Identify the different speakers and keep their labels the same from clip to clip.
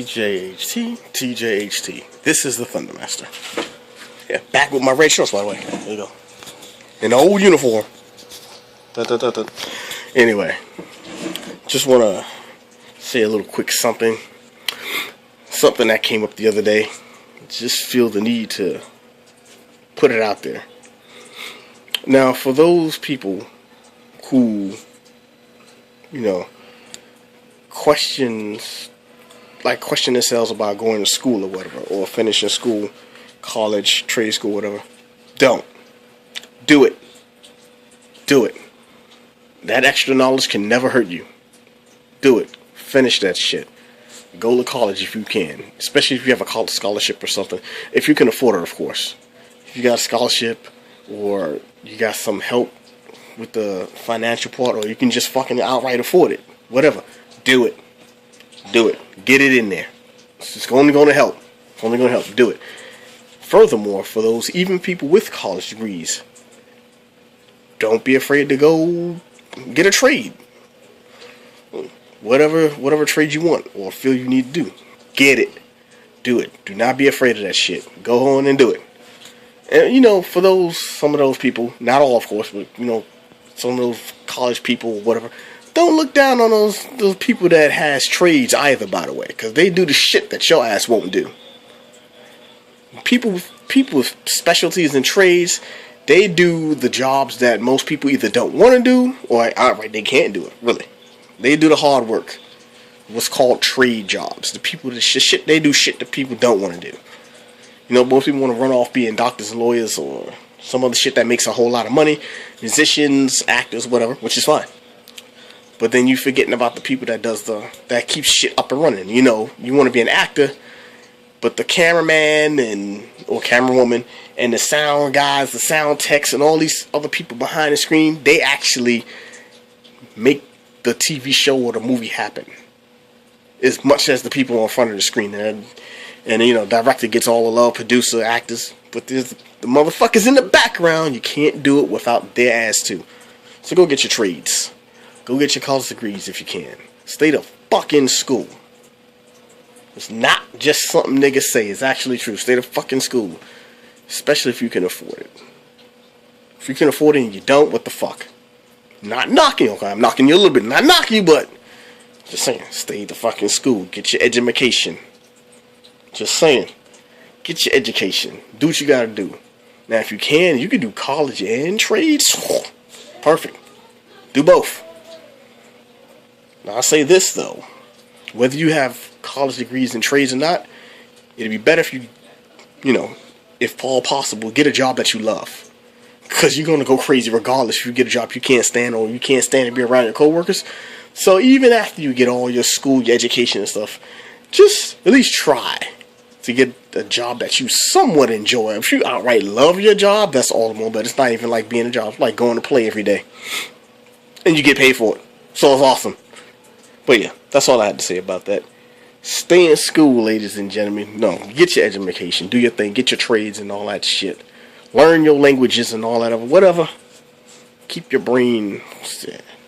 Speaker 1: TJHT. This is the Thunder Master. Yeah, back with my red shorts, by the way. There you go. In the old uniform. Anyway, just want to say a little quick something. Something that came up the other day. Just feel the need to put it out there. Now, for those people who, question themselves about going to school or whatever, or finishing school, college, trade school, whatever, don't. Do it. Do it. That extra knowledge can never hurt you. Do it. Finish that shit. Go to college if you can, especially if you have a college scholarship or something. If you can afford it, of course. If you got a scholarship or you got some help with the financial part, or you can just fucking outright afford it, whatever, do it. Do it. Get it in there. It's only going to help. It's only going to help. Do it. Furthermore, for those even people with college degrees, don't be afraid to go get a trade. Whatever trade you want or feel you need to do, get it. Do it. Do not be afraid of that shit. Go on and do it. And for some of those people, not all of course, but some of those college people or whatever, don't look down on those people that has trades either, by the way, because they do the shit that your ass won't do. People with specialties and trades, they do the jobs that most people either don't want to do or outright they can't do it, really. They do the hard work. What's called trade jobs. The people that shit they do shit that people don't want to do. Most people want to run off being doctors and lawyers or some other shit that makes a whole lot of money. Musicians, actors, whatever, which is fine. But then you forgetting about the people that keeps shit up and running. You want to be an actor, but the cameraman or camerawoman and the sound guys, the sound techs, and all these other people behind the screen, they actually make the TV show or the movie happen as much as the people in front of the screen. And director gets all the love, producer, actors, but there's the motherfuckers in the background. You can't do it without their ass too. So go get your trades. Go get your college degrees if you can. Stay the fuck in school. It's not just something niggas say. It's actually true. Stay the fuck in school. Especially if you can afford it. If you can afford it and you don't, what the fuck? Not knocking, okay? I'm knocking you a little bit. Not knocking you, but just saying, stay the fucking school. Get your education. Just saying. Get your education. Do what you gotta do. Now, if you can do college and trades. Perfect. Do both. Now, I'll say this, though. Whether you have college degrees in trades or not, it'd be better if you, if all possible, get a job that you love. Because you're going to go crazy regardless if you get a job you can't stand or you can't stand to be around your coworkers. So even after you get all your school, your education and stuff, just at least try to get a job that you somewhat enjoy. If you outright love your job, that's all the more better. It's not even like being a job. It's like going to play every day. And you get paid for it. So it's awesome. But yeah, that's all I had to say about that. Stay in school, ladies and gentlemen. No, get your education. Do your thing. Get your trades and all that shit. Learn your languages and all that other whatever. Keep your brain.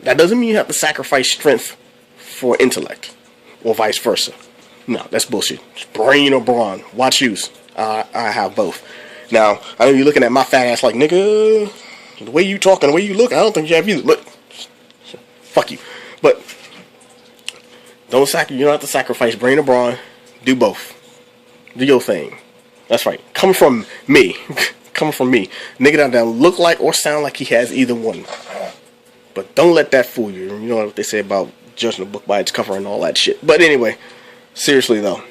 Speaker 1: That doesn't mean you have to sacrifice strength for intellect. Or vice versa. No, that's bullshit. It's brain or brawn. Why choose? I have both. Now, I know you're looking at my fat ass like, nigga, the way you talk and the way you look, I don't think you have either. Look. Fuck you. But you don't have to sacrifice brain or brawn. Do both. Do your thing. That's right. Come from me. Coming from me. Nigga doesn't look like or sound like he has either one. But don't let that fool you. You know what they say about judging a book by its cover and all that shit. But anyway, seriously though,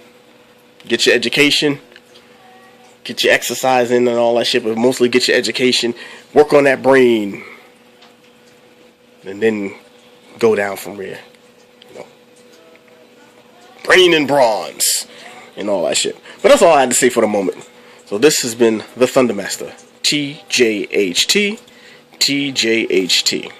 Speaker 1: get your education, get your exercise in and all that shit, but mostly get your education, work on that brain, and then go down from there. Brain and bronze and all that shit. But that's all I had to say for the moment. So this has been the Thunder Master. TJHT. TJHT.